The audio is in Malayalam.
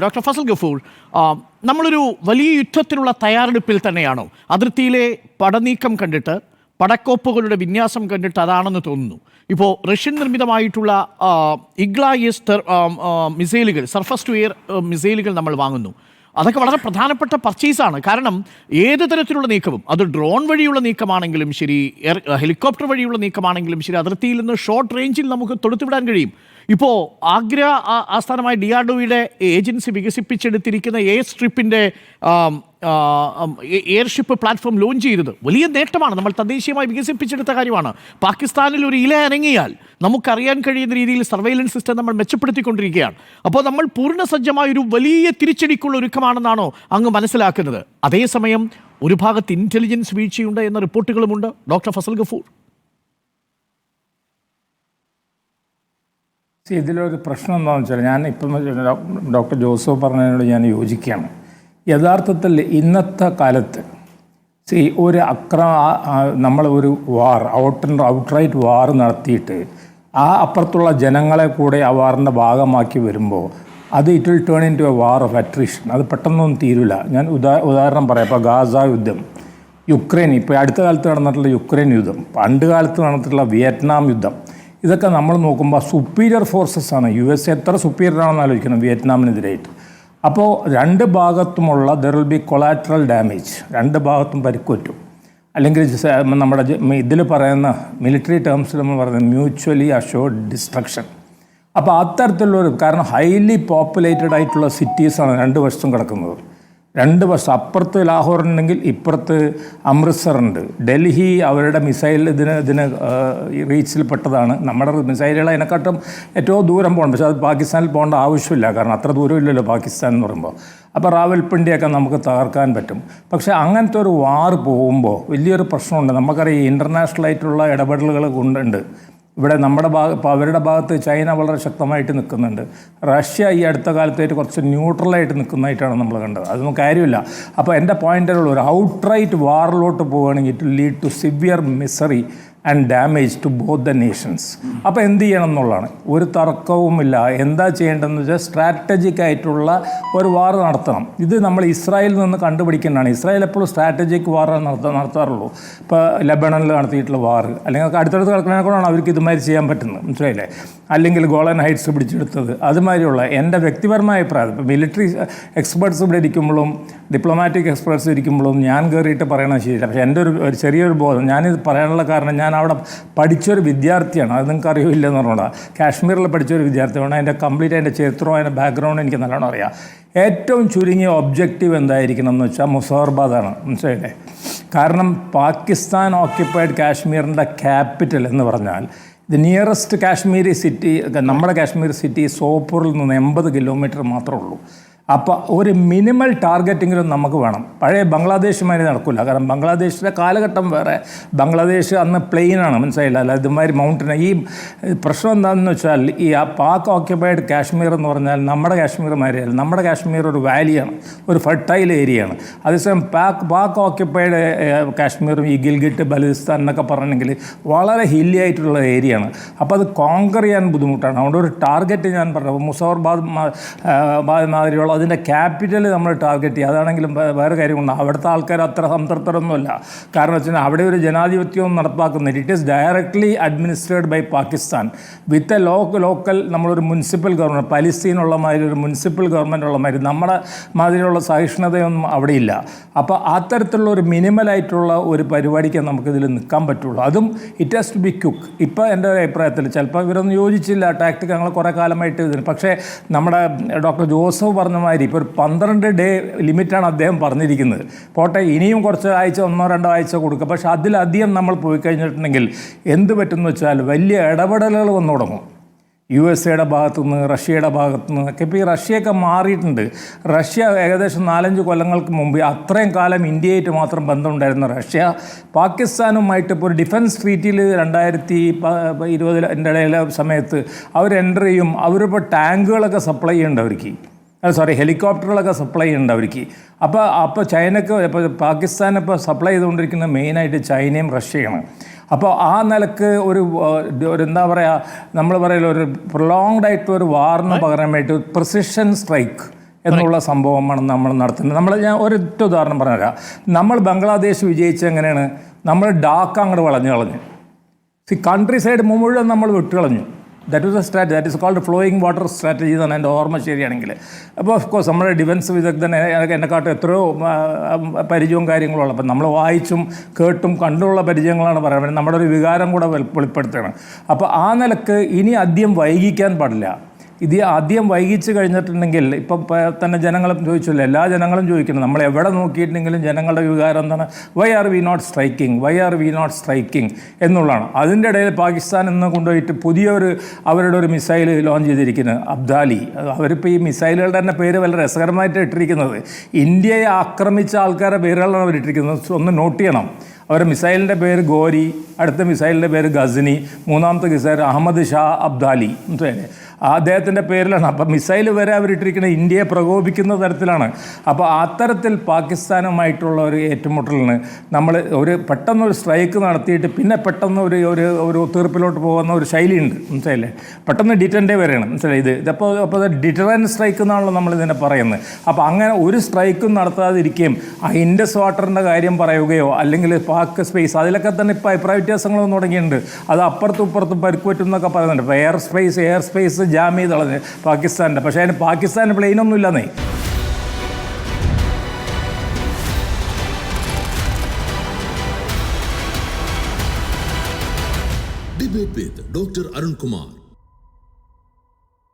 ഡോക്ടർ ഫസൽ ഗഫൂർ, നമ്മളൊരു വലിയ യുദ്ധത്തിനുള്ള തയ്യാറെടുപ്പിൽ തന്നെയാണോ? അതിർത്തിയിലെ പടനീക്കം കണ്ടിട്ട്, പടക്കോപ്പുകളുടെ വിന്യാസം കണ്ടിട്ട് അതാണെന്ന് തോന്നുന്നു. ഇപ്പോൾ റഷ്യൻ നിർമ്മിതമായിട്ടുള്ള ഇഗ്ല-എസ് മിസൈലുകൾ, സർഫസ് ടു എയർ മിസൈലുകൾ നമ്മൾ വാങ്ങുന്നു. അതൊക്കെ വളരെ പ്രധാനപ്പെട്ട പർച്ചേസാണ്. കാരണം ഏത് തരത്തിലുള്ള നീക്കവും, അത് ഡ്രോൺ വഴിയുള്ള നീക്കമാണെങ്കിലും ശരി, ഹെലികോപ്റ്റർ വഴിയുള്ള നീക്കമാണെങ്കിലും ശരി, അതിർത്തിയിൽ നിന്ന് ഷോർട്ട് റേഞ്ചിൽ നമുക്ക് തൊടുത്തുവിടാൻ കഴിയും. ഇപ്പോൾ ആഗ്ര ആസ്ഥാനമായ DRDOയുടെ ഏജൻസി വികസിപ്പിച്ചെടുത്തിരിക്കുന്ന എയർ സ്ട്രിപ്പിൻ്റെ എയർഷിപ്പ് പ്ലാറ്റ്ഫോം ലോഞ്ച് ചെയ്തത് വലിയ നേട്ടമാണ്. നമ്മൾ തദ്ദേശീയമായി വികസിപ്പിച്ചെടുത്ത കാര്യമാണ്. പാകിസ്ഥാനിൽ ഒരു ഇല അനങ്ങിയാൽ നമുക്കറിയാൻ കഴിയുന്ന രീതിയിൽ സർവൈലൻസ് സിസ്റ്റം നമ്മൾ മെച്ചപ്പെടുത്തിക്കൊണ്ടിരിക്കുകയാണ്. അപ്പോൾ നമ്മൾ പൂർണ്ണസജ്ജമായ ഒരു വലിയ തിരിച്ചടിക്കുള്ള ഒരുക്കമാണെന്നാണോ അങ്ങ് മനസ്സിലാക്കുന്നത്? അതേസമയം ഒരു ഭാഗത്ത് ഇൻ്റലിജൻസ് വീഴ്ചയുണ്ട് എന്ന റിപ്പോർട്ടുകളുമുണ്ട്. ഡോക്ടർ ഫസൽ ഗഫൂർ, ഇതിലൊരു പ്രശ്നം എന്താണെന്ന് വെച്ചാൽ, ഞാൻ ഇപ്പം ഡോക്ടർ ജോസഫ് പറഞ്ഞതിനോട് ഞാൻ യോജിക്കുകയാണ്. യഥാർത്ഥത്തിൽ ഇന്നത്തെ കാലത്ത് ഒരു നമ്മൾ ഒരു വാർ, ഔട്ട്റൈറ്റ് വാർ നടത്തിയിട്ട് അപ്പുറത്തുള്ള ജനങ്ങളെ കൂടെ ആ വാറിൻ്റെ ഭാഗമാക്കി വരുമ്പോൾ അത് it will turn into a war of attrition. അത് പെട്ടെന്നൊന്നും തീരില്ല. ഞാൻ ഉദാഹരണം പറയാം. ഇപ്പോൾ ഗാസ യുദ്ധം, യുക്രൈൻ, ഇപ്പോൾ അടുത്ത കാലത്ത് നടന്നിട്ടുള്ള യുക്രൈൻ യുദ്ധം, പണ്ട് കാലത്ത് നടന്നിട്ടുള്ള വിയറ്റ്നാം യുദ്ധം, ഇതൊക്കെ നമ്മൾ നോക്കുമ്പോൾ സുപ്പീരിയർ ഫോഴ്സസ് ആണ്. US എത്ര സുപ്പീരിയർ ആണെന്ന് ആലോചിക്കണം വിയറ്റ്നാമിനെതിരായിട്ട്. അപ്പോൾ രണ്ട് ഭാഗത്തുമുള്ള there will be collateral damage, രണ്ട് ഭാഗത്തും പരിക്കുപറ്റും. അല്ലെങ്കിൽ നമ്മുടെ ഇതിൽ പറയുന്ന മിലിറ്ററി ടേംസിൽ നമ്മൾ പറയുന്നത് മ്യൂച്വലി അഷ്യോർഡ് ഡിസ്ട്രക്ഷൻ. അപ്പോൾ അത്തരത്തിലുള്ളൊരു, കാരണം ഹൈലി പോപ്പുലേറ്റഡ് ആയിട്ടുള്ള സിറ്റീസാണ് രണ്ട് വശത്തും കിടക്കുന്നത്. രണ്ട് വശം, അപ്പുറത്ത് ലാഹോർ ഉണ്ടെങ്കിൽ ഇപ്പുറത്ത് അമൃത്സർ ഉണ്ട്. ഡൽഹി അവരുടെ മിസൈൽ ഇതിന് റീച്ചിൽപ്പെട്ടതാണ്. നമ്മുടെ മിസൈലുകൾ അതിനെക്കാട്ടും ഏറ്റവും ദൂരം പോകണം. പക്ഷേ അത് പാകിസ്ഥാനിൽ പോകേണ്ട ആവശ്യമില്ല, കാരണം അത്ര ദൂരമില്ലല്ലോ പാകിസ്ഥാൻ എന്ന് പറയുമ്പോൾ. അപ്പോൾ റാവൽപിണ്ടിയൊക്കെ നമുക്ക് തകർക്കാൻ പറ്റും. പക്ഷേ അങ്ങനത്തെ ഒരു വാർ പോകുമ്പോൾ വലിയൊരു പ്രശ്നമുണ്ട്. നമുക്കറിയാം ഇൻ്റർനാഷണലായിട്ടുള്ള ഇടപെടലുകൾ കൊണ്ടുണ്ട്. ഇവിടെ നമ്മുടെ അവരുടെ ഭാഗത്ത് ചൈന വളരെ ശക്തമായിട്ട് നിൽക്കുന്നുണ്ട്. റഷ്യ ഈ അടുത്ത കാലത്തായിട്ട് കുറച്ച് ന്യൂട്രലായിട്ട് നിൽക്കുന്നതായിട്ടാണ് നമ്മൾ കണ്ടത്. അതൊന്നും കാര്യമില്ല. അപ്പോൾ എൻ്റെ പോയിൻ്റുള്ള ഒരു ഔട്ട്റൈറ്റ് വാറിലോട്ട് പോവുകയാണെങ്കിൽ it will lead to severe misery and damage to both the nations. അപ്പോൾ എന്ത് ചെയ്യണം എന്നുള്ളതാണ്. ഒരു തർക്കവുമില്ല. എന്താ ചെയ്യേണ്ടതെന്ന് വെച്ചാൽ സ്ട്രാറ്റജിക് ആയിട്ടുള്ള ഒരു വാർ നടത്തണം. ഇത് നമ്മൾ ഇസ്രായേലിൽ നിന്ന് കണ്ടുപിടിക്കേണ്ടതാണ്. ഇസ്രായേൽ എപ്പോഴും സ്ട്രാറ്റജിക് വാർ നടത്താറുള്ളൂ. ഇപ്പോൾ ലെബണനിൽ നടത്തിയിട്ടുള്ള വാർ, അല്ലെങ്കിൽ അടുത്തടുത്ത് കിടക്കുന്നതിനെക്കൊണ്ടാണ് അവർക്ക് ഇതുമാതിരി ചെയ്യാൻ പറ്റുന്നത്, മനസ്സിലായില്ലേ? അല്ലെങ്കിൽ ഗോളൻ ഹൈറ്റ്സ് പിടിച്ചെടുത്തത്, അതുമാതിരിയുള്ള എൻ്റെ വ്യക്തിപരമായ അഭിപ്രായം. ഇപ്പോൾ മിലിറ്ററി എക്സ്പേർട്സ് ഇവിടെ ഇരിക്കുമ്പോഴും ഡിപ്ലോമാറ്റിക് എക്സ്പേർട്സ് ഇരിക്കുമ്പോഴും ഞാൻ കയറിയിട്ട് പറയണത് ശരിയില്ല. പക്ഷേ എൻ്റെ ഒരു ചെറിയൊരു ബോധം, ഞാനിത് പറയാനുള്ള കാരണം, ഞാൻ അവിടെ പഠിച്ചൊരു വിദ്യാർത്ഥിയാണ്. അത് നിങ്ങൾക്ക് അറിയില്ലെന്ന് പറഞ്ഞോളാം. കാശ്മീരിൽ പഠിച്ചൊരു വിദ്യാർത്ഥിയാണ്. അതിൻ്റെ കംപ്ലീറ്റ് അതിൻ്റെ ചരിത്രവും അതിൻ്റെ ബാക്ക്ഗ്രൗണ്ട് എനിക്ക് നല്ലോണം അറിയാം. ഏറ്റവും ചുരുങ്ങിയ ഒബ്ജക്റ്റീവ് എന്തായിരിക്കണം എന്ന് വെച്ചാൽ മുസഫർബാദാണ്, മനസ്സിലായില്ലേ? കാരണം പാകിസ്ഥാൻ ഓക്യുപ്പൈഡ് കാശ്മീരിൻ്റെ ക്യാപിറ്റൽ എന്ന് പറഞ്ഞാൽ ദി നിയറസ്റ്റ് കാശ്മീരി സിറ്റി, നമ്മുടെ കാശ്മീർ സിറ്റി സോപ്പൂറിൽ നിന്ന് 80 കിലോമീറ്റർ മാത്രമേ ഉള്ളൂ. അപ്പോൾ ഒരു മിനിമൽ ടാർഗറ്റിങ്ങിലും നമുക്ക് വേണം. പഴയ ബംഗ്ലാദേശുമാതിരി നടക്കില്ല. കാരണം ബംഗ്ലാദേശിലെ കാലഘട്ടം വേറെ. ബംഗ്ലാദേശ് അന്ന് പ്ലെയിനാണ്, മനസ്സിലായില്ല, അല്ല ഇതുമാതിരി മൗണ്ടൻ. ഈ പ്രശ്നം എന്താണെന്ന് വെച്ചാൽ, ഈ പാക് ഓക്യുപ്പൈഡ് കാശ്മീർ എന്ന് പറഞ്ഞാൽ നമ്മുടെ കാശ്മീർ മാതിരിയല്ല. നമ്മുടെ കാശ്മീർ ഒരു വാലിയാണ്, ഒരു ഫെർട്ടൈൽ ഏരിയയാണ്. അതേസമയം പാക് ഓക്യുപ്പൈഡ് കാശ്മീറും ഈ ഗിൽഗിറ്റ് ബലൂചിസ്ഥാൻ എന്നൊക്കെ പറഞ്ഞെങ്കിൽ വളരെ ഹില്ലി ആയിട്ടുള്ള ഏരിയയാണ്. അപ്പോൾ അത് കോങ്കർ ചെയ്യാൻ ബുദ്ധിമുട്ടാണ്. അതുകൊണ്ട് ഒരു ടാർഗറ്റ് ഞാൻ പറഞ്ഞു, മുസഫർബാദ് മാതിരിയുള്ള അതിൻ്റെ ക്യാപിറ്റൽ നമ്മൾ ടാർഗറ്റ് ചെയ്യുക. അതാണെങ്കിലും വേറെ കാര്യമുണ്ട്. അവിടുത്തെ ആൾക്കാർ അത്ര സംതൃപ്തരൊന്നുമല്ല. കാരണം വെച്ചാൽ അവിടെ ഒരു ജനാധിപത്യവും നടപ്പാക്കുന്നില്ല. It is directly administered by Pakistan with a local നമ്മളൊരു മുനിസിപ്പൽ ഗവൺമെൻറ്, പലസ്തീനുള്ള മാതിരി ഒരു മുനിസിപ്പൽ ഗവൺമെൻറ് ഉള്ള മാതിരി നമ്മുടെ മാതിരിയുള്ള സഹിഷ്ണുതയൊന്നും അവിടെയില്ല. അപ്പോൾ അത്തരത്തിലുള്ള ഒരു മിനിമലായിട്ടുള്ള ഒരു പരിപാടിക്ക് നമുക്കിതിൽ നിൽക്കാൻ പറ്റുള്ളൂ. അതും it has to be quick. ഇപ്പോൾ എൻ്റെ അഭിപ്രായത്തിൽ ചിലപ്പോൾ ഇവരൊന്നും യോജിച്ചില്ല ടാക്ടിക്, ഞങ്ങൾ കുറേ കാലമായിട്ട് ഇതിന്. പക്ഷേ നമ്മുടെ ഡോക്ടർ ജോസഫ് പറഞ്ഞ മാതിരി ഇപ്പോൾ ഒരു 12 ഡേ ലിമിറ്റാണ് അദ്ദേഹം പറഞ്ഞിരിക്കുന്നത്. പോട്ടെ, ഇനിയും കുറച്ച് ആഴ്ച, 1-2 ആഴ്ച കൊടുക്കുക. പക്ഷേ അതിലധികം നമ്മൾ പോയി കഴിഞ്ഞിട്ടുണ്ടെങ്കിൽ എന്ത് പറ്റുമെന്ന് വെച്ചാൽ വലിയ ഇടപെടലുകൾ വന്നു തുടങ്ങും. USA ഭാഗത്തുനിന്ന്, റഷ്യയുടെ ഭാഗത്തുനിന്ന് ഒക്കെ. ഇപ്പോൾ ഈ റഷ്യയൊക്കെ മാറിയിട്ടുണ്ട്. റഷ്യ ഏകദേശം 4-5 കൊല്ലങ്ങൾക്ക് മുമ്പ് അത്രയും കാലം ഇന്ത്യയായിട്ട് മാത്രം ബന്ധമുണ്ടായിരുന്ന റഷ്യ പാകിസ്ഥാനുമായിട്ട് ഇപ്പോൾ ഒരു ഡിഫൻസ് ട്രീറ്റിയിൽ 2020 ഇടയിലെ സമയത്ത് അവർ എൻ്റർ ചെയ്യും. അവരിപ്പോൾ ടാങ്കുകളൊക്കെ സപ്ലൈ ചെയ്യുന്നുണ്ട് അവർക്ക്, ഹെലികോപ്റ്ററുകളൊക്കെ സപ്ലൈ ചെയ്യുന്നുണ്ട് അവർക്ക്. അപ്പോൾ ചൈനക്ക്, ഇപ്പോൾ പാകിസ്ഥാൻ ഇപ്പോൾ സപ്ലൈ ചെയ്തുകൊണ്ടിരിക്കുന്നത് മെയിനായിട്ട് ചൈനയും റഷ്യയാണ്. അപ്പോൾ ആ നിലക്ക് ഒരു എന്താ പറയുക, നമ്മൾ പറയില്ല, ഒരു പ്രൊലോങ്ഡ് ആയിട്ട് ഒരു വാറിന് പകരമായിട്ട് പ്രിസിഷൻ സ്ട്രൈക്ക് എന്നുള്ള സംഭവമാണ് നമ്മൾ നടത്തുന്നത്. ഞാൻ ഒരൊറ്റ ഉദാഹരണം പറഞ്ഞുതരാം. നമ്മൾ ബംഗ്ലാദേശ് വിജയിച്ച എങ്ങനെയാണ്? നമ്മൾ ഡാക്ക അങ്ങോട്ട് വളഞ്ഞു കളഞ്ഞു. കൺട്രി സൈഡ് മുഴുവൻ നമ്മൾ വിട്ടുകളഞ്ഞു. That is a strategy, that is called flowing water strategy എന്നാണ് എൻ്റെ ഓർമ്മ ശരിയാണെങ്കിൽ. അപ്പോൾ ഓഫ് കോഴ്സ് നമ്മുടെ ഡിഫൻസ് വിദഗ്ധൻ എന്നെക്കാട്ടും എത്രയോ പരിചയവും കാര്യങ്ങളുള്ള, അപ്പം നമ്മൾ വായിച്ചും കേട്ടും കണ്ടുള്ള പരിചയങ്ങളാണ് പറയുന്നത്. നമ്മുടെ ഒരു വികാരം കൂടെ വെളിപ്പെടുത്തുകയാണ്. അപ്പോൾ ആ നിലക്ക് ഇനി അധികം വൈകിക്കാൻ പാടില്ല. ഇത് ആദ്യം വൈകിച്ച് കഴിഞ്ഞിട്ടുണ്ടെങ്കിൽ ഇപ്പം തന്നെ ജനങ്ങളും ചോദിച്ചില്ല, എല്ലാ ജനങ്ങളും ചോദിക്കുന്നു, നമ്മൾ എവിടെ നോക്കിയിട്ടുണ്ടെങ്കിലും ജനങ്ങളുടെ വികാരം എന്താണ്? Why are we not striking എന്നുള്ളതാണ്. അതിൻ്റെ ഇടയിൽ പാകിസ്ഥാൻ എന്ന് കൊണ്ടുപോയിട്ട് അവരുടെ ഒരു മിസൈൽ ലോഞ്ച് ചെയ്തിരിക്കുന്നത് അബ്ദാലി. അവരിപ്പോൾ ഈ മിസൈലുകളുടെ തന്നെ പേര് വളരെ രസകരമായിട്ട് ഇട്ടിരിക്കുന്നത്. ഇന്ത്യയെ ആക്രമിച്ച ആൾക്കാരുടെ പേരുകളാണ് അവരിട്ടിരിക്കുന്നത്. ഒന്ന് നോട്ട് ചെയ്യണം. അവരുടെ മിസൈലിൻ്റെ പേര് ഗോരി, അടുത്ത മിസൈലിൻ്റെ പേര് ഗസനി, മൂന്നാമത്തെ മിസൈൽ അഹമ്മദ് ഷാ അബ്ദാലി. മനസ്സിലായില്ലേ? അദ്ദേഹത്തിൻ്റെ പേരിലാണ്. അപ്പം മിസൈൽ വരെ അവരിട്ടിരിക്കുന്നത് ഇന്ത്യയെ പ്രകോപിക്കുന്ന തരത്തിലാണ്. അപ്പോൾ അത്തരത്തിൽ പാകിസ്ഥാനുമായിട്ടുള്ള ഒരു ഏറ്റുമുട്ടലിന് നമ്മൾ പെട്ടെന്നൊരു സ്ട്രൈക്ക് നടത്തിയിട്ട് പിന്നെ പെട്ടെന്ന് ഒരു തീർപ്പിലോട്ട് പോകുന്ന ഒരു ശൈലിയുണ്ട്. മനസ്സിലായില്ലേ? പെട്ടെന്ന് ഡിറ്റൻഡേ വരെയാണ്. മനസ്സിലായി? അപ്പോൾ ഡിറ്ററൻറ്റ് സ്ട്രൈക്ക് എന്നാണല്ലോ നമ്മളിതിനെ പറയുന്നത്. അപ്പോൾ അങ്ങനെ ഒരു സ്ട്രൈക്കും നടത്താതിരിക്കുകയും ആ ഇൻഡസ് വാട്ടറിൻ്റെ കാര്യം പറയുകയോ അല്ലെങ്കിൽ പാക് സ്പേസ് അതിലൊക്കെ തന്നെ ഇപ്പോൾ അഭിപ്രായ വ്യത്യാസങ്ങളൊന്നും തുടങ്ങിയിട്ടുണ്ട്. അത് അപ്പുറത്തും ഇപ്പുറത്തും പരിക്ക് പറ്റും എന്നൊക്കെ പറയുന്നുണ്ട്. ഇപ്പോൾ എയർ സ്പേസ് ജാം ചെയ്ത് കളഞ്ഞ് പാകിസ്ഥാൻ്റെ. പക്ഷേ അതിന് പാകിസ്ഥാന് പ്ലെയിനൊന്നും ഇല്ലെന്നേ. Debate with Dr. Arun Kumar.